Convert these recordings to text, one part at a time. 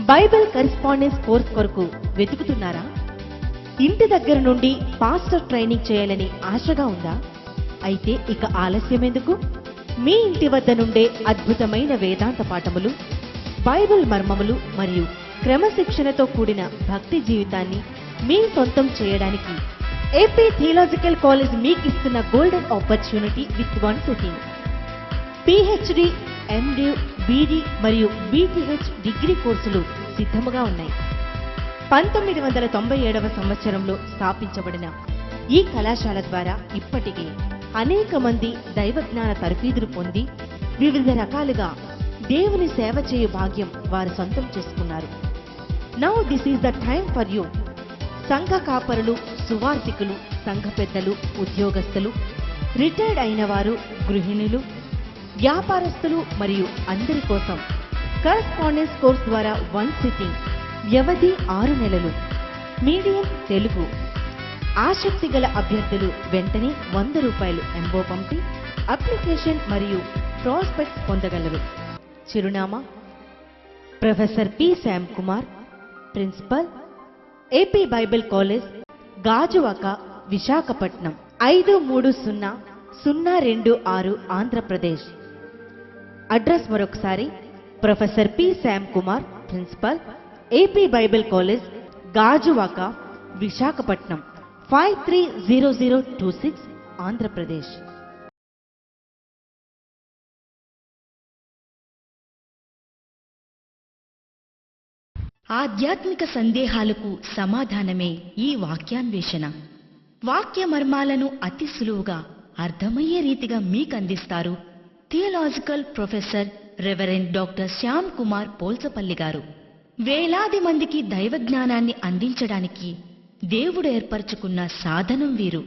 Bible correspondence course కొరకు వెతుకుతున్నారా? ఇంటి దగ్గర నుండి పాస్టర్ ట్రైనింగ్ చేయాలని ఆశగా ఉందా? అయితే ఇక ఆలస్యం ఎందుకు? మీ ఇంటి వద్ద నుండే అద్భుతమైన వేదాంత పాఠములు, బైబిల్ మర్మములు మరియు క్రమశిక్షణతో కూడిన భక్తి జీవితాన్ని మీ సొంతం చేయడానికి ఏపీ థియలాజికల్ కాలేజ్ మీకు ఇస్తున్న golden opportunity with one sitting. PhD, MD, BD మరియు బీటీహెచ్ డిగ్రీ కోర్సులు సిద్ధముగా ఉన్నాయి. 1997వ సంవత్సరంలో స్థాపించబడిన ఈ కళాశాల ద్వారా ఇప్పటికే అనేక మంది దైవజ్ఞాన తరఫీదులు పొంది వివిధ రకాలుగా దేవుని సేవ చేయు భాగ్యం వారు సొంతం చేసుకున్నారు. Now this is the time for you. సంఘ కాపరులు, సువార్థికులు, సంఘ పెద్దలు, ఉద్యోగస్తులు, రిటైర్డ్ అయిన వారు, గృహిణులు, వ్యాపారస్తులు మరియు అందరి కోసం కరెస్పాండెన్స్ కోర్స్ ద్వారా వన్ సిట్టింగ్, వ్యవధి 6 నెలలు, మీడియం తెలుగు. ఆసక్తి గల అభ్యర్థులు వెంటనే ₹100 ఎంబో పంపి అప్లికేషన్ మరియు ప్రాస్పెక్ట్స్ పొందగలరు. చిరునామా: professor P. Shyam Kumar, principal, AP Bible college, Gajuwaka, Visakhapatnam 530026 Andhra Pradesh. Address మరొకసారి: professor P. Shyam Kumar, principal, AP Bible college, Gajuwaka, Visakhapatnam 530026 Andhra Pradesh. ఆధ్యాత్మిక సందేహాలకు సమాధానమే ఈ వాక్యాన్వేషణ. వాక్య మర్మాలను అతి సులువుగా అర్థమయ్యే రీతిగా మీకు అందిస్తారు theological professor reverend doctor Shyam Kumar Polsapalli garu. వేలాది మందికి దైవ జ్ఞానాన్ని అందించడానికి దేవుడు ఏర్పరచుకున్న సాధనం వీరు.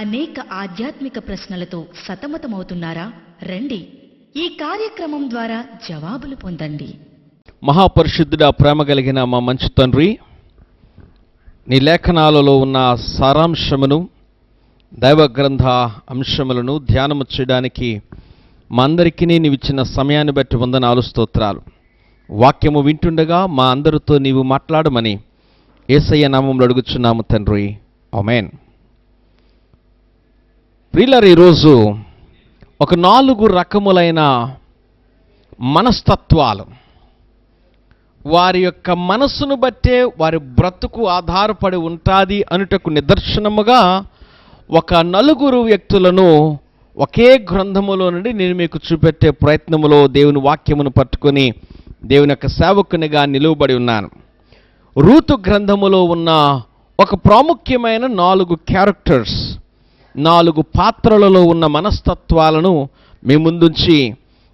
అనేక ఆధ్యాత్మిక ప్రశ్నలతో సతమతమవుతున్నారా? రండి, ఈ కార్యక్రమం ద్వారా జవాబులు పొందండి. మహాపరిశుద్ధుడా, ప్రేమ కలిగిన మా మంచి తండ్రి, నీ లేఖనాలలో ఉన్న సారాంశమును, దైవ గ్రంథ అంశములను ధ్యానము చేయడానికి మా అందరికీ నీవిచ్చిన సమయాన్ని బట్టి వందనాలు, స్తోత్రాలు. వాక్యము వింటుండగా మా అందరితో నీవు మాట్లాడమని యేసయ్య నామములో అడుగుచున్నాము తండ్రి, ఆమేన్. ప్రియులారా, ఈరోజు ఒక 4 రకములైన మనస్తత్వాలు, వారి యొక్క మనస్సును బట్టే వారి బ్రతుకు ఆధారపడి ఉంటుంది అనుటకు నిదర్శనముగా ఒక 4 వ్యక్తులను ఒకే గ్రంథములో నుండి నేను మీకు చూపెట్టే ప్రయత్నములో దేవుని వాక్యమును పట్టుకొని దేవుని యొక్క సేవకునిగా నిలువబడి ఉన్నాను. రూతు గ్రంథములో ఉన్న ఒక ప్రాముఖ్యమైన 4 క్యారెక్టర్స్, 4 పాత్రలలో ఉన్న మనస్తత్వాలను మీ ముందుంచి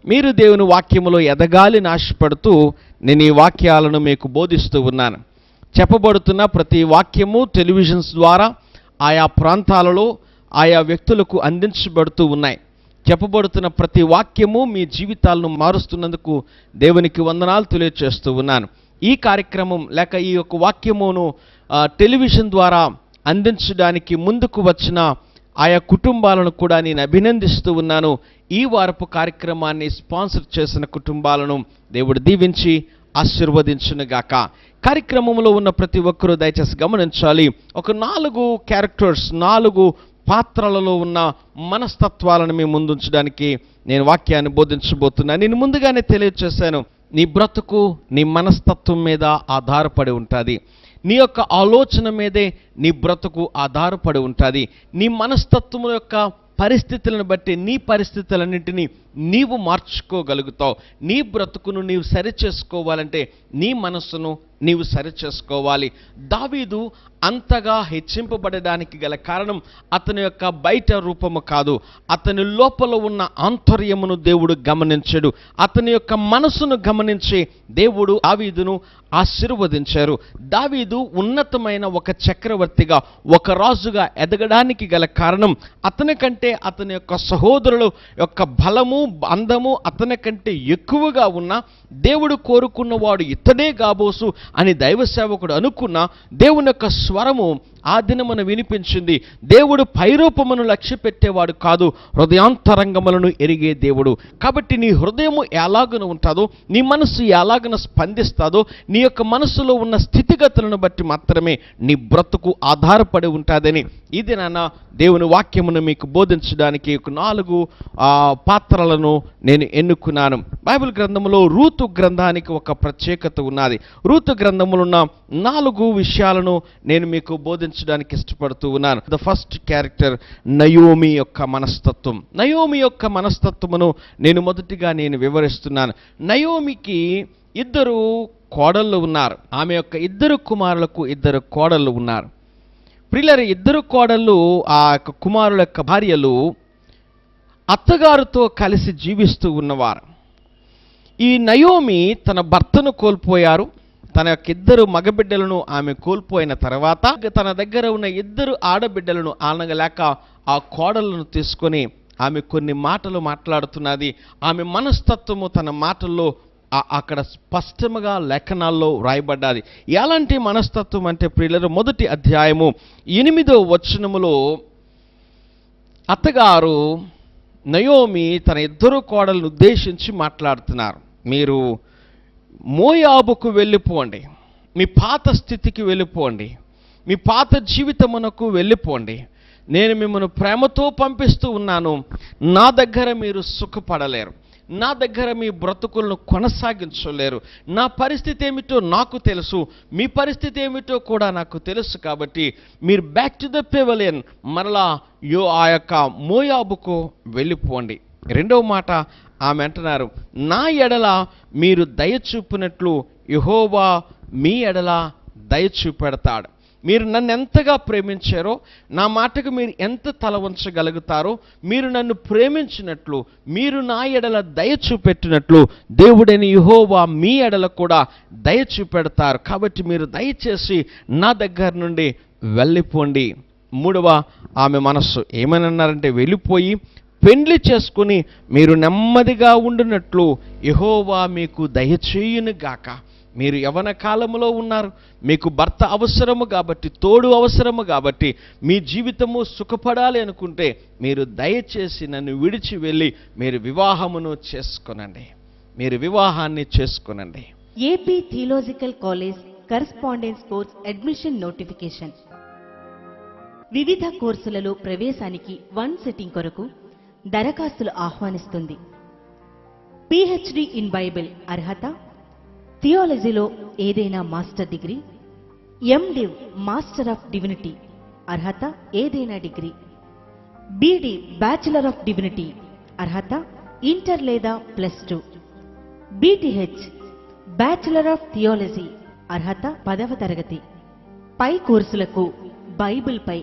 మీరు దేవుని వాక్యములో ఎదగాలని ఆశపడుతూ నేను ఈ వాక్యాలను మీకు బోధిస్తూ ఉన్నాను. చెప్పబడుతున్న ప్రతి వాక్యము టెలివిజన్స్ ద్వారా ఆయా ప్రాంతాలలో ఆయా వ్యక్తులకు అందించబడుతూ ఉన్నాయి. చెప్పబడుతున్న ప్రతి వాక్యము మీ జీవితాలను మారుస్తున్నందుకు దేవునికి వందనాలు తెలియజేస్తూ ఉన్నాను. ఈ కార్యక్రమం లేక ఈ యొక్క వాక్యమును టెలివిజన్ ద్వారా అందించడానికి ముందుకు వచ్చిన ఆయా కుటుంబాలను కూడా నేను అభినందిస్తూ ఉన్నాను. ఈ వారపు కార్యక్రమాన్ని స్పాన్సర్ చేసిన కుటుంబాలను దేవుడు దీవించి ఆశీర్వదించునుగాక. కార్యక్రమంలో ఉన్న ప్రతి ఒక్కరూ దయచేసి గమనించాలి. ఒక 4 క్యారెక్టర్స్, 4 పాత్రలలో ఉన్న మనస్తత్వాలను మీ ముందుంచడానికి నేను వాక్యాన్ని బోధించబోతున్నాను. నేను ముందుగానే తెలియజేశాను, నీ బ్రతుకు నీ మనస్తత్వం మీద ఆధారపడి ఉంటుంది. నీ యొక్క ఆలోచన మీదే నీ బ్రతుకు ఆధారపడి ఉంటుంది. నీ మనస్తత్వం యొక్క పరిస్థితులను బట్టి నీ పరిస్థితులన్నింటినీ నీవు మార్చుకోగలుగుతావు. నీ బ్రతుకును నీవు సరిచేసుకోవాలంటే నీ మనస్సును నీవు సరిచేసుకోవాలి. దావీదు అంతగా హెచ్చింపబడడానికి గల కారణం అతని యొక్క బయట రూపము కాదు, అతని లోపల ఉన్న ఆంతర్యమును దేవుడు గమనించాడు. అతని యొక్క మనసును గమనించి దేవుడు దావీదును ఆశీర్వదించారు. దావీదు ఉన్నతమైన ఒక చక్రవర్తిగా, ఒక రాజుగా ఎదగడానికి గల కారణం అతని కంటే అతని యొక్క సహోదరుల యొక్క బలము, అందము అతని కంటే ఎక్కువగా ఉన్న దేవుడు కోరుకున్నవాడు ఇతడే కాబోసు అని దైవ సేవకుడు అనుకున్న దేవుని యొక్క స్వరము ఆ దినమున వినిపించింది. దేవుడు పైరూపమును లక్ష్య పెట్టేవాడు కాదు, హృదయాంతరంగములను ఎరిగే దేవుడు. కాబట్టి నీ హృదయము ఎలాగను ఉంటుందో, నీ మనస్సు ఎలాగన స్పందిస్తుందో, నీ యొక్క మనస్సులో ఉన్న స్థితిగతులను బట్టి మాత్రమే నీ బ్రతుకు ఆధారపడి ఉంటుందని ఇది నాన్న దేవుని వాక్యమును మీకు బోధించడానికి 4 పాత్రలను నేను ఎన్నుకున్నాను. బైబిల్ గ్రంథంలో రూతు గ్రంథానికి ఒక ప్రత్యేకత ఉన్నది. రూతు గ్రంథములో ఉన్న 4 విషయాలను నేను మీకు బోధించడానికి ఇష్టపడుతూ ఉన్నాను. ద ఫస్ట్ క్యారెక్టర్ నయోమి యొక్క మనస్తత్వం. నయోమి యొక్క మనస్తత్వమును నేను మొదటిగా వివరిస్తున్నాను. నయోమికి 2 కోడళ్ళు ఉన్నారు. ఆమె యొక్క 2 కుమారులకు 2 కోడళ్ళు ఉన్నారు. ప్రియులారా, 2 కోడళ్ళు ఆ యొక్క కుమారుల యొక్క భార్యలు అత్తగారితో కలిసి జీవిస్తూ ఉన్నవారు. ఈ నయోమి తన భర్తను కోల్పోయారు. తన యొక్క 2 మగబిడ్డలను ఆమె కోల్పోయిన తర్వాత తన దగ్గర ఉన్న 2 ఆడబిడ్డలను ఆనగలేక ఆ కోడలను తీసుకొని ఆమె కొన్ని మాటలు మాట్లాడుతున్నది. ఆమె మనస్తత్వము తన మాటల్లో అక్కడ స్పష్టంగా లేఖనాల్లో రాయబడ్డది. ఎలాంటి మనస్తత్వం అంటే ప్రియులారా, మొదటి అధ్యాయము 8వ వచనములో అత్తగారు నయోమి తన 2 కోడలను ఉద్దేశించి మాట్లాడుతున్నారు. మీరు మోయాబుకు వెళ్ళిపోండి, మీ పాత స్థితికి వెళ్ళిపోండి, మీ పాత జీవితమునకు వెళ్ళిపోండి. నేను మిమ్మల్ని ప్రేమతో పంపిస్తూ ఉన్నాను. నా దగ్గర మీరు సుఖపడలేరు, నా దగ్గర మీ బ్రతుకులను కొనసాగించలేరు. నా పరిస్థితి ఏమిటో నాకు తెలుసు, మీ పరిస్థితి ఏమిటో కూడా నాకు తెలుసు. కాబట్టి మీరు బ్యాక్ టు ద పెవలియన్, మరలా ఆ యొక్క మోయాబుకు వెళ్ళిపోండి. 2వ మాట ఆమె అంటున్నారు, నా ఎడల మీరు దయ చూపినట్లు యెహోవా మీ ఎడల దయ చూపెడతాడు. మీరు నన్ను ఎంతగా ప్రేమించారో, నా మాటకు మీరు ఎంత తల వంచగలుగుతారో, మీరు నన్ను ప్రేమించినట్లు, మీరు నా ఎడల దయ చూపెట్టినట్లు దేవుడైన యెహోవా మీ ఎడల కూడా దయ చూపెడతారు. కాబట్టి మీరు దయచేసి నా దగ్గర నుండి వెళ్ళిపోండి. 3వ ఆమె మనస్సు ఏమన్నారంటే, వెళ్ళిపోయి పెండ్లి చేసుకుని మీరు నెమ్మదిగా ఉండునట్లు యెహోవా మీకు దయచేయును గాక. మీరు యవ్వన కాలంలో ఉన్నారు, మీకు భర్త అవసరము కాబట్టి, తోడు అవసరము కాబట్టి, మీ జీవితము సుఖపడాలి అనుకుంటే మీరు దయచేసి నన్ను విడిచి వెళ్ళి మీరు వివాహమును చేసుకొనండి, మీరు వివాహాన్ని చేసుకొనండి. AP theological college correspondence course admission notification. వివిధ కోర్సులలో ప్రవేశానికి 1 సిట్టింగ్ కొరకు దరఖాస్తులు ఆహ్వానిస్తుంది. PhD ఇన్ బైబిల్ అర్హత, థియాలజీలో ఏదైనా master degree, MDiv master of divinity అర్హత ఏదైనా degree, BD bachelor of divinity అర్హత ఇంటర్ లేదా +2, BTH బ్యాచిలర్ ఆఫ్ థియాలజీ అర్హత 10వ తరగతి. పై కోర్సులకు బైబిల్పై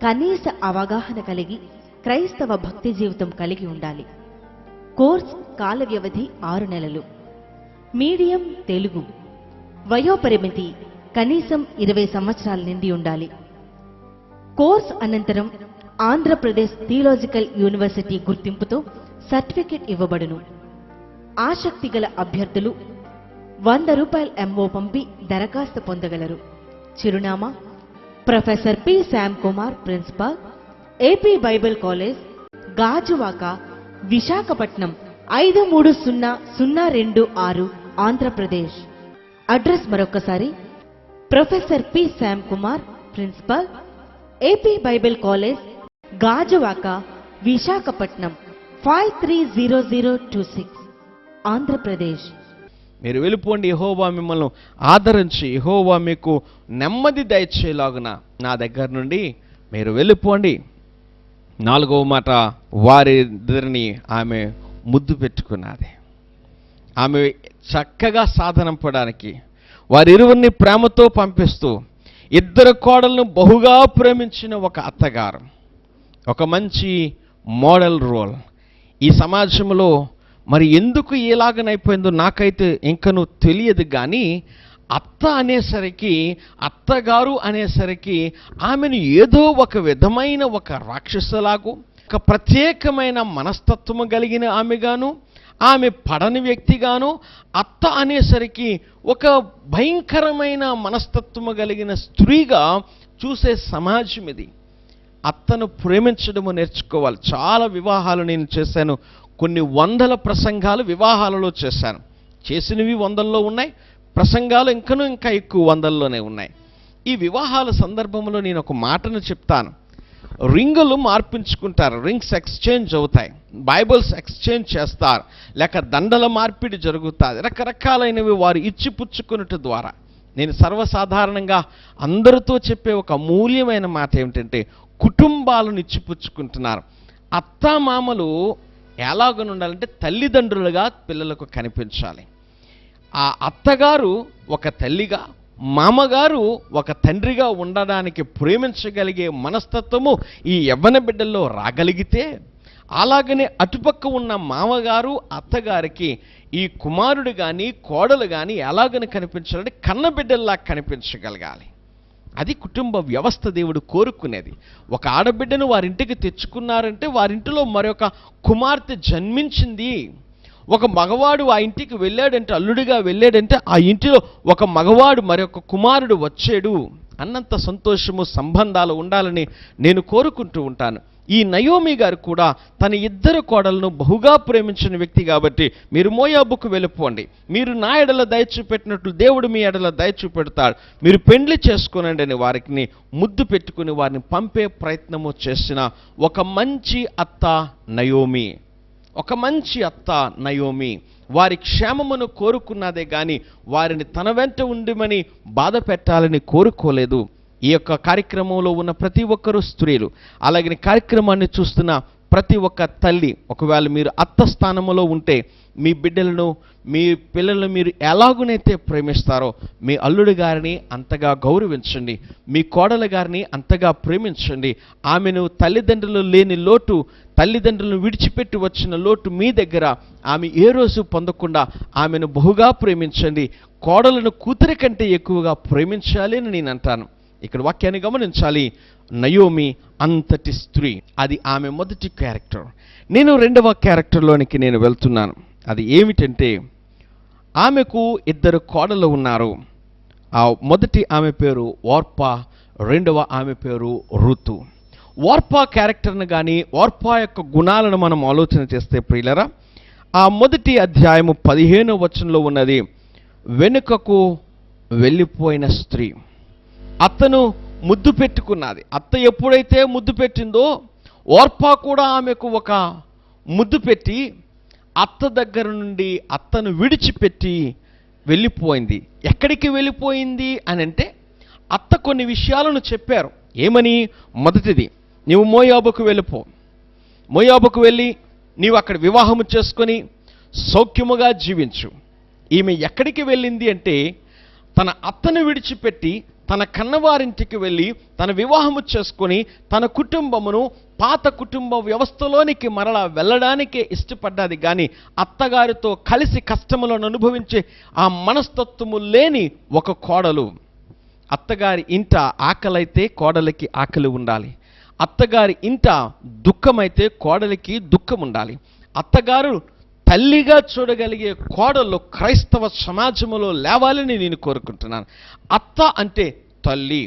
కనీస అవగాహన కలిగి క్రైస్తవ భక్తి జీవితం కలిగి ఉండాలి. కోర్స్ కాల వ్యవధి 6 నెలలు. మీడియం తెలుగు. వయోపరిమితి కనీసం 20 సంవత్సరాల నిండి ఉండాలి. కోర్స్ అనంతరం ఆంధ్రప్రదేశ్ థియోలాజికల్ యూనివర్సిటీ గుర్తింపుతో సర్టిఫికెట్ ఇవ్వబడును. ఆసక్తి గల అభ్యర్థులు ₹100 MO పంపి దరఖాస్తు పొందగలరు. చిరునామా professor P Shyam Kumar, principal, AP Bible college, Gajuwaka, Visakhapatnam 530026, Andhra Pradesh. Address మరొకసారి, professor P Shyam Kumar, principal, AP Bible college, Gajuwaka, Visakhapatnam 530026, Andhra Pradesh. మీరు వెళ్ళిపోండి, యెహోవా మిమ్మల్ని ఆదరించి యెహోవా మీకు నెమ్మది దయచేలాగున నా దగ్గర నుండి మీరు వెళ్ళిపోండి. 4వ మాట, వారిద్దరిని ఆమె ముద్దు పెట్టుకున్నది. ఆమె చక్కగా సాధనంపడానికి వారిరువురిని ప్రేమతో పంపిస్తూ 2 కోడలను బహుగా ప్రేమించిన ఒక అత్తగారు, ఒక మంచి మోడల్ రోల్. ఈ సమాజంలో మరి ఎందుకు ఎలాగనైపోయిందో నాకైతే ఇంకను తెలియదు. కానీ అత్తగారు అనేసరికి ఆమెను ఏదో ఒక విధమైన ఒక రాక్షసులాగు, ఒక ప్రత్యేకమైన మనస్తత్వము కలిగిన ఆమెగాను, ఆమె పడని వ్యక్తిగాను, అత్త అనేసరికి ఒక భయంకరమైన మనస్తత్వము కలిగిన స్త్రీగా చూసే సమాజం ఇది. అత్తను ప్రేమించడము నేర్చుకోవాలి. చాలా వివాహాలు నేను చేశాను. కొన్ని వందల ప్రసంగాలు వివాహాలలో చేశాను. చేసినవి వందల్లో ఉన్నాయి, ప్రసంగాలు ఇంకా ఎక్కువ వందల్లోనే ఉన్నాయి. ఈ వివాహాల సందర్భంలో నేను ఒక మాటను చెప్తాను. రింగులు మార్పించుకుంటారు, రింగ్స్ ఎక్స్చేంజ్ అవుతాయి, బైబిల్స్ ఎక్స్చేంజ్ చేస్తారు, లేక దండల మార్పిడి జరుగుతుంది. రకరకాలైనవి వారు ఇచ్చిపుచ్చుకున్నట్టు ద్వారా. నేను సర్వసాధారణంగా అందరితో చెప్పే ఒక అమూల్యమైన మాట ఏమిటంటే, కుటుంబాలను ఇచ్చిపుచ్చుకుంటున్నారు. అత్తామామలు ఎలాగని ఉండాలంటే తల్లిదండ్రులుగా పిల్లలకు కనిపించాలి. ఆ అత్తగారు ఒక తల్లిగా, మామగారు ఒక తండ్రిగా ఉండడానికి ప్రేమించగలిగే మనస్తత్వము ఈ యవ్వన బిడ్డల్లో రాగలిగితే, అలాగనే అటుపక్క ఉన్న మామగారు అత్తగారికి ఈ కుమారుడు కానీ కోడలు కానీ ఎలాగని కనిపించాలంటే కన్నబిడ్డల్లా కనిపించగలగాలి. అది కుటుంబ వ్యవస్థ దేవుడు కోరుకునేది. ఒక ఆడబిడ్డను వారింటికి తెచ్చుకున్నారంటే వారింటిలో మరొక కుమార్తె జన్మించింది. ఒక మగవాడు ఆ ఇంటికి వెళ్ళాడంటే, అల్లుడిగా వెళ్ళాడంటే ఆ ఇంటిలో ఒక మగవాడు మరొక కుమారుడు వచ్చాడు అన్నంత సంతోషము సంబంధాలు ఉండాలని నేను కోరుకుంటూ ఉంటాను. ఈ నయోమి గారు కూడా తన ఇద్దరు కోడలను బహుగా ప్రేమించిన వ్యక్తి కాబట్టి, మీరు మోయాబుకు వెళ్ళిపోండి, మీరు నా ఎడల దయ చూపెట్టినట్లు దేవుడు మీ ఎడల దయ చూపెడతాడు, మీరు పెండ్లి చేసుకోనండి అని వారికి ముద్దు పెట్టుకుని వారిని పంపే ప్రయత్నము చేసిన ఒక మంచి అత్త నయోమి. ఒక మంచి అత్త నయోమి వారి క్షేమమును కోరుకున్నదే కానీ వారిని తన వెంట ఉండమని బాధ పెట్టాలని కోరుకోలేదు. ఈ యొక్క కార్యక్రమంలో ఉన్న ప్రతి ఒక్కరూ స్త్రీలు, అలాగే కార్యక్రమాన్ని చూస్తున్న ప్రతి ఒక్క తల్లి, ఒకవేళ మీరు అత్త స్థానంలో ఉంటే మీ బిడ్డలను, మీ పిల్లలను మీరు ఎలాగునైతే ప్రేమిస్తారో మీ అల్లుడి గారిని అంతగా గౌరవించండి, మీ కోడల గారిని అంతగా ప్రేమించండి. ఆమెను తల్లిదండ్రులు లేని లోటు, తల్లిదండ్రులను విడిచిపెట్టి వచ్చిన లోటు మీ దగ్గర ఆమె ఏ రోజు పొందకుండా ఆమెను బహుగా ప్రేమించండి. కోడలను కూతురి కంటే ఎక్కువగా ప్రేమించాలి అని నేను అంటాను. ఇక్కడ వాక్యాన్ని గమనించాలి. నయోమి అంతటి స్త్రీ, అది ఆమె మొదటి క్యారెక్టర్. నేను రెండవ క్యారెక్టర్లోనికి నేను వెళ్తున్నాను. అది ఏమిటంటే, ఆమెకు ఇద్దరు కోడలు ఉన్నారు. ఆ మొదటి ఆమె పేరు ఓర్పా, రెండవ ఆమె పేరు రుతు. ఓర్పా క్యారెక్టర్ను కానీ ఓర్పా యొక్క గుణాలను మనం ఆలోచన చేస్తే ప్రియులరా, ఆ మొదటి అధ్యాయము 15వ వచనంలో ఉన్నది, వెనుకకు వెళ్ళిపోయిన స్త్రీ. అత్తను ముద్దు పెట్టుకున్నది. అత్త ఎప్పుడైతే ముద్దు పెట్టిందో ఓర్పా కూడా ఆమెకు ఒక ముద్దు పెట్టి అత్త దగ్గర నుండి అత్తను విడిచిపెట్టి వెళ్ళిపోయింది. ఎక్కడికి వెళ్ళిపోయింది అని అంటే, అత్త కొన్ని విషయాలను చెప్పారు. ఏమని? మొదటిది, నీవు మోయాబుకు వెళ్ళిపో, మోయాబుకు వెళ్ళి నీవు అక్కడ వివాహము చేసుకొని సౌఖ్యముగా జీవించు. ఈమె ఎక్కడికి వెళ్ళింది అంటే, తన అత్తను విడిచిపెట్టి తన కన్నవారింటికి వెళ్ళి తన వివాహము చేసుకొని తన కుటుంబమును పాత కుటుంబ వ్యవస్థలోనికి మరలా వెళ్ళడానికే ఇష్టపడ్డది. కానీ అత్తగారితో కలిసి కష్టములను అనుభవించే ఆ మనస్తత్వము లేని ఒక కోడలు. అత్తగారి ఇంట ఆకలైతే కోడలికి ఆకలి ఉండాలి, అత్తగారి ఇంట దుఃఖమైతే కోడలికి దుఃఖం ఉండాలి. అత్తగారు తల్లిగా చూడగలిగే కోడలు క్రైస్తవ సమాజంలో లేవాలని నేను కోరుకుంటున్నాను. అత్త అంటే తల్లి.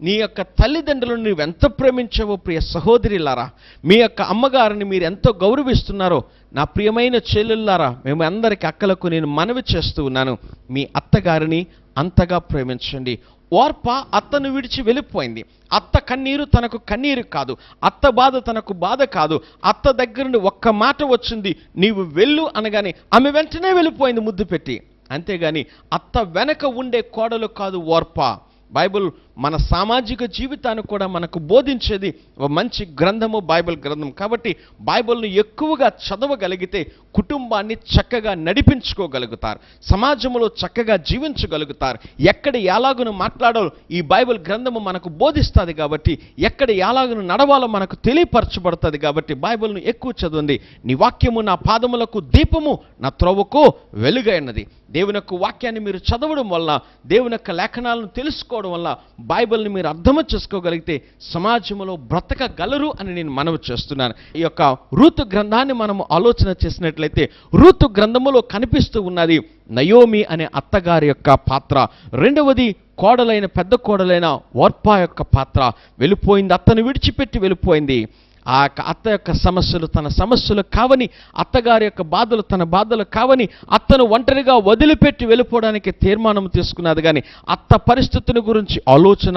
నీ యొక్క తల్లిదండ్రులను నువ్వు ఎంత ప్రేమించావో ప్రియ సహోదరిలారా, మీ యొక్క అమ్మగారిని మీరు ఎంతో గౌరవిస్తున్నారో నా ప్రియమైన చెల్లెళ్ళారా, మేము అందరికి అక్కలకు నేను మనవి చేస్తూ ఉన్నాను, మీ అత్తగారిని అంతగా ప్రేమించండి. ఓర్పా అత్తను విడిచి వెళ్ళిపోయింది. అత్త కన్నీరు తనకు కన్నీరు కాదు, అత్త బాధ తనకు బాధ కాదు. అత్త దగ్గర నుండి ఒక్క మాట వచ్చింది, నీవు వెళ్ళు అనగానే ఆమె వెంటనే వెళ్ళిపోయింది ముద్దు పెట్టి. అంతేగాని అత్త వెనక ఉండే కోడలు కాదు ఓర్పా. బైబిల్ మన సామాజిక జీవితాన్ని కూడా మనకు బోధించేది ఒక మంచి గ్రంథము బైబిల్ గ్రంథం. కాబట్టి బైబిల్ను ఎక్కువగా చదవగలిగితే కుటుంబాన్ని చక్కగా నడిపించుకోగలుగుతారు, సమాజంలో చక్కగా జీవించగలుగుతారు. ఎక్కడ ఎలాగను మాట్లాడాలో ఈ బైబిల్ గ్రంథము మనకు బోధిస్తుంది. కాబట్టి ఎక్కడ ఎలాగను నడవాలో మనకు తెలియపరచబడుతుంది. కాబట్టి బైబిల్ను ఎక్కువ చదవండి. నీ వాక్యము నా పాదములకు దీపము, నా త్రోవకు వెలుగైనది. దేవుని యొక్క వాక్యాన్ని మీరు చదవడం వల్ల, దేవుని యొక్క లేఖనాలను తెలుసుకోవడం వల్ల బైబిల్ని మీరు అర్థం చేసుకోగలిగితే సమాజంలో బ్రతకగలరు అని నేను మనవి చేస్తున్నాను. ఈ యొక్క రూతు గ్రంథాన్ని మనం ఆలోచన చేసినట్లయితే రూతు గ్రంథములో కనిపిస్తూ ఉన్నది నయోమి అనే అత్తగారి యొక్క పాత్ర. రెండవది కోడలైన పెద్ద కోడలైన ఓర్పా యొక్క పాత్ర. వెళ్ళిపోయింది, అత్తను విడిచిపెట్టి వెళ్ళిపోయింది. ఆ అత్త యొక్క సమస్యలు తన సమస్యలు కావని, అత్తగారి యొక్క బాధలు తన బాధలు కావని అత్తను ఒంటరిగా వదిలిపెట్టి వెళ్ళిపోవడానికి తీర్మానం తీసుకున్నది. కానీ అత్త పరిస్థితిని గురించి ఆలోచన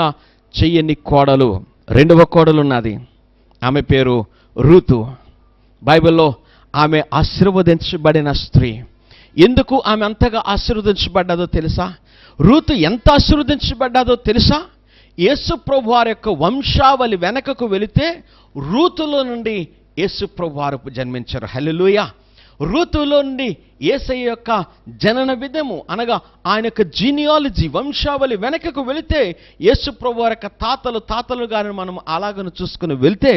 చెయ్యని కోడలు, రెండవ కోడలు ఉన్నది. ఆమె పేరు రూతు. బైబిల్లో ఆమె ఆశీర్వదించబడిన స్త్రీ. ఎందుకు ఆమె అంతగా ఆశీర్వదించబడ్డాదో తెలుసా? రూతు ఎంత ఆశీర్వదించబడ్డాదో తెలుసా? యేసు ప్రభు వారి యొక్క వంశావళి వెనకకు వెళితే రూతులో నుండి యేసు ప్రభు వారు జన్మించారు. హల్లెలూయా. రూతులో నుండి యేసయ్య యొక్క జనన విధము అనగా ఆయన యొక్క జీనియాలజీ వంశావళి వెనకకు వెళితే యేసు ప్రభు వారి యొక్క తాతలు గారిని మనం అలాగను చూసుకుని వెళ్తే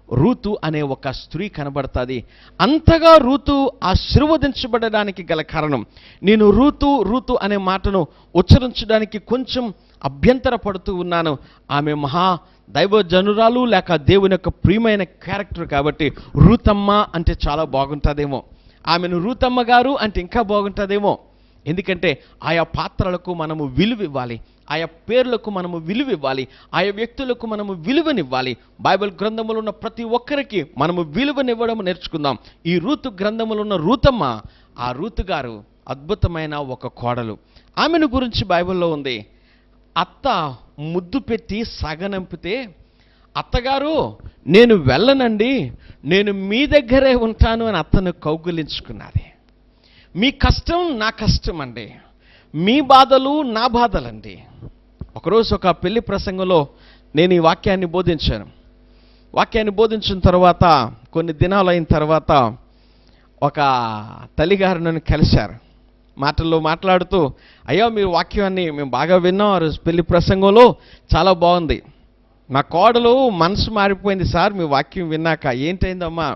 రూతు అనే ఒక స్త్రీ కనబడుతుంది. అంతగా రూతు ఆశీర్వదించబడడానికి గల కారణం, నేను రూతు అనే మాటను ఉచ్చరించడానికి కొంచెం అభ్యంతర పడుతూ ఉన్నాను. ఆమె మహా దైవజనురాలు లేక దేవుని యొక్క ప్రియమైన క్యారెక్టర్ కాబట్టి రూతమ్మ అంటే చాలా బాగుంటుందేమో, ఆమెను రూతమ్మ గారు అంటే ఇంకా బాగుంటుందేమో. ఎందుకంటే ఆయా పాత్రలకు మనము విలువ ఇవ్వాలి, ఆయా పేర్లకు మనము విలువ ఇవ్వాలి, ఆయా వ్యక్తులకు మనము విలువనివ్వాలి. బైబిల్ గ్రంథములో ఉన్న ప్రతి ఒక్కరికి మనము విలువనివ్వడం నేర్చుకుందాం. ఈ రూతు గ్రంథములో ఉన్న రూతమ్మ, ఆ రూతు గారు అద్భుతమైన ఒక కోడలు. ఆమెను గురించి బైబిల్లో ఉంది, అత్త ముద్దు పెట్టి సగనంపితే అత్తగారు నేను వెళ్ళనండి, నేను మీ దగ్గరే ఉంటాను అని అత్తను కౌగిలించుకున్నది. మీ కష్టం నా కష్టం అండి, మీ బాధలు నా బాధలండి. ఒకరోజు ఒక పెళ్లి ప్రసంగంలో నేను ఈ వాక్యాన్ని బోధించాను. వాక్యాన్ని బోధించిన తర్వాత కొన్ని దినాలు అయిన తర్వాత ఒక తల్లిగారు నన్ను కలిశారు. మాటల్లో మాట్లాడుతూ, అయ్యో మీ వాక్యాన్ని మేము బాగా విన్నాం, ఆ రోజు పెళ్లి ప్రసంగంలో చాలా బాగుంది, మా కోడలు మనసు మారిపోయింది సార్ మీ వాక్యం విన్నాక. ఏంటైందమ్మా?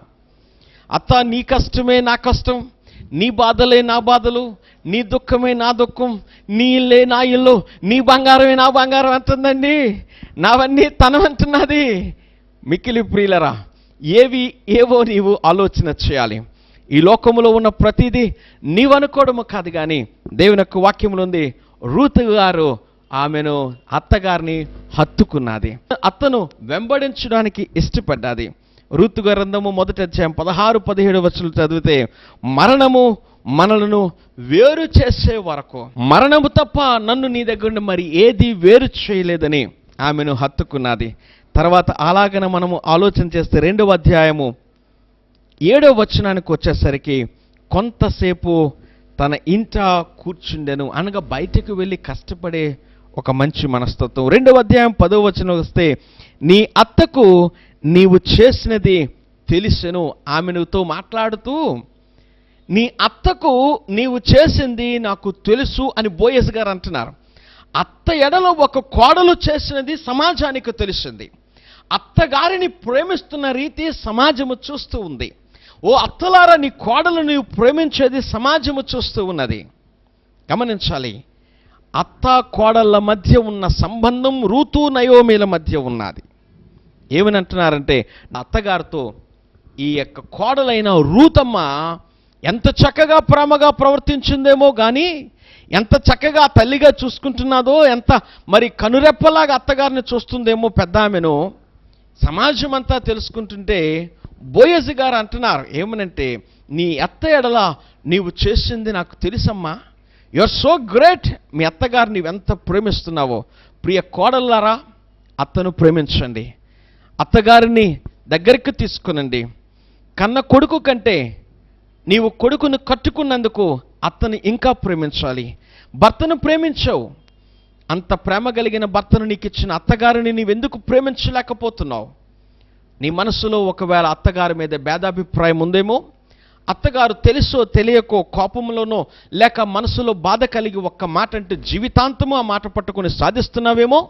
అత్త నీ కష్టమే నా కష్టం, నీ బాధలే నా బాధలు, నీ దుఃఖమే నా దుఃఖం, నీ ఇల్లే నా ఇల్లు, నీ బంగారమే నా బంగారం అంటుందండి, నావన్నీ తనం అంటున్నది. మిక్కిలి ప్రియులరా, ఏవో నీవు ఆలోచన చేయాలి. ఈ లోకములో ఉన్న ప్రతిదీ నీవు అనుకోవడము కాదు, కానీ దేవుని యొక్క వాక్యములో ఉంది, రూతు గారు ఆమెను అత్తగారిని హత్తుకున్నది, అత్తను వెంబడించడానికి ఇష్టపడ్డది. రూతు గ్రంథము 1వ అధ్యాయం 16-17 వచనాలు చదివితే, మరణము మనలను వేరు చేసే వరకు, మరణము తప్ప నన్ను నీ దగ్గర మరి ఏది వేరు చేయలేదని ఆమెను హత్తుకున్నది. తర్వాత అలాగన మనము ఆలోచన చేస్తే 2వ అధ్యాయము 7వ వచనానికి వచ్చేసరికి, కొంతసేపు తన ఇంట కూర్చుండెను, అనగా బయటకు వెళ్ళి కష్టపడే ఒక మంచి మనస్తత్వం. 2వ అధ్యాయం 10వ వచనం వస్తే, నీ అత్తకు నీవు చేసినది తెలిసెను. ఆమెనుతో మాట్లాడుతూ, నీ అత్తకు నీవు చేసింది నాకు తెలుసు అని బోయస్ గారు అంటున్నారు. అత్త ఎడలో ఒక కోడలు చేసినది సమాజానికి తెలిసింది. అత్తగారిని ప్రేమిస్తున్న రీతి సమాజము చూస్తూ ఉంది. ఓ అత్తలారా, నీ కోడలు నీవు ప్రేమించేది సమాజము చూస్తూ ఉన్నది. గమనించాలి, అత్త కోడళ్ళ మధ్య ఉన్న సంబంధం రూతు నయోమిల మధ్య ఉన్నది. ఏమని అంటున్నారంటే, అత్తగారితో ఈ యొక్క కోడలైన రూతమ్మ ఎంత చక్కగా ప్రేమగా ప్రవర్తించిందేమో కానీ, ఎంత చక్కగా తల్లిగా చూసుకుంటున్నదో, ఎంత మరి కనురెప్పలాగా అత్తగారిని చూస్తుందేమో పెద్ద ఆమెను, సమాజం అంతా తెలుసుకుంటుంటే బోయజ్ గారు అంటున్నారు ఏమనంటే, నీ అత్త ఎడల నీవు చేసింది నాకు తెలుసమ్మా, యు ఆర్ సో గ్రేట్. మీ అత్తగారు నీవెంత ప్రేమిస్తున్నావో. ప్రియ కోడళ్ళారా, అత్తను ప్రేమించండి, అత్తగారిని దగ్గరికి తీసుకునండి. కన్న కొడుకు కంటే నీవు కొడుకును కట్టుకున్నందుకు అత్తని ఇంకా ప్రేమించాలి. భర్తను ప్రేమించవు, అంత ప్రేమ కలిగిన భర్తను నీకు ఇచ్చిన అత్తగారిని నీవెందుకు ప్రేమించలేకపోతున్నావు? నీ మనసులో ఒకవేళ అత్తగారి మీద భేదాభిప్రాయం ఉందేమో, అత్తగారు తెలుసో తెలియకో కోపంలోనో లేక మనసులో బాధ కలిగి ఒక్క మాట అంటే జీవితాంతము ఆ మాట పట్టుకొని సాధిస్తున్నావేమో.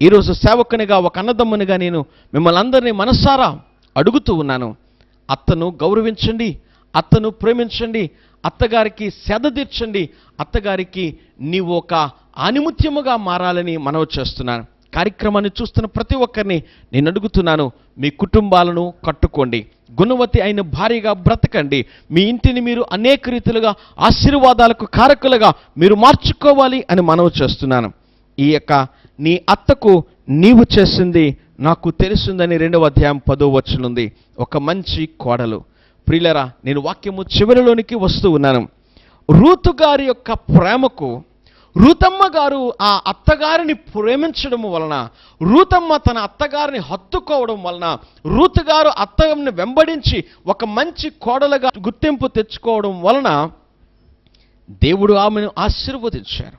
ఈరోజు సేవకునిగా ఒక అన్నదమ్మునిగా నేను మిమ్మల్ని అందరినీ మనసారా అడుగుతూ ఉన్నాను, అత్తను గౌరవించండి, అత్తను ప్రేమించండి, అత్తగారికి సేద తీర్చండి, అత్తగారికి నీవు ఒక ఆనిముత్యముగా మారాలని మనవి చేస్తున్నాను. కార్యక్రమాన్ని చూస్తున్న ప్రతి ఒక్కరిని నేను అడుగుతున్నాను, మీ కుటుంబాలను కట్టుకోండి, గుణవతి అయిన భార్యగా బ్రతకండి, మీ ఇంటిని మీరు అనేక రీతిలుగా ఆశీర్వాదాలకు కారకులుగా మీరు మార్చుకోవాలి అని మనవి చేస్తున్నాను. ఈ యొక్క నీ అత్తకు నీవు చేసింది నాకు తెలుసుందని 2వ అధ్యాయం 10వ వచనం ఉంది. ఒక మంచి కోడలు. ప్రియులరా, నేను వాక్యము చివరిలోనికి వస్తూ ఉన్నాను. రూతు గారి యొక్క ప్రేమకు రూతమ్మ గారు ఆ అత్తగారిని ప్రేమించడం వలన, రూతమ్మ తన అత్తగారిని హత్తుకోవడం వలన, రూతు గారు అత్తగారిని వెంబడించి ఒక మంచి కోడలుగా గుర్తింపు తెచ్చుకోవడం వలన దేవుడు ఆమెను ఆశీర్వదించారు.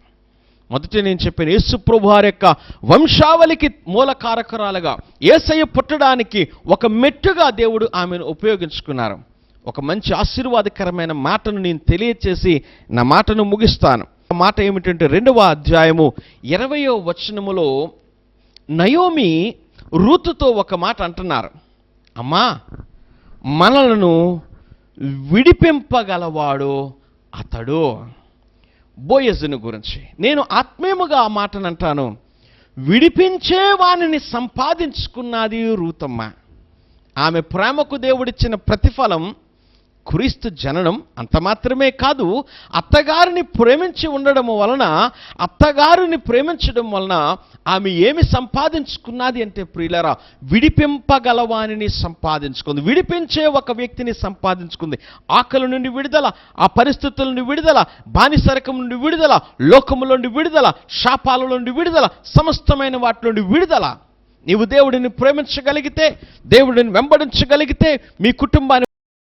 మొదట నేను చెప్పిన యేసు ప్రభు వారి యొక్క వంశావళికి మూల కారకురాలుగా, యేసయ్య పుట్టడానికి ఒక మెట్టుగా దేవుడు ఆమెను ఉపయోగించుకున్నారు. ఒక మంచి ఆశీర్వాదకరమైన మాటను నేను తెలియచేసి నా మాటను ముగిస్తాను. ఆ మాట ఏమిటంటే 2వ అధ్యాయము 20వ వచనములో నయోమి రూతుతో ఒక మాట అంటున్నారు. అమ్మా, మనలను విడిపింపగలవాడు అతడు. బోయజును గురించి నేను ఆత్మీయముగా ఆ మాటను అంటాను. విడిపించే వానిని సంపాదించుకున్నది రూతమ్మ. ఆమె ప్రేమకు దేవుడిచ్చిన ప్రతిఫలం క్రీస్తు జననం. అంత మాత్రమే కాదు, అత్తగారిని ప్రేమించి ఉండడం వలన, అత్తగారిని ప్రేమించడం వలన ఆమె ఏమి సంపాదించుకున్నది అంటే ప్రియులారా, విడిపింపగలవానిని సంపాదించుకుంది. విడిపించే ఒక వ్యక్తిని సంపాదించుకుంది. ఆకలి నుండి విడుదల, ఆ పరిస్థితుల నుండి విడుదల, బానిసరకం నుండి విడుదల, లోకముల నుండి విడుదల, శాపాల నుండి విడుదల, సమస్తమైన వాటి నుండి విడుదల. నీవు దేవుడిని ప్రేమించగలిగితే, దేవుడిని వెంబడించగలిగితే, మీ కుటుంబాన్ని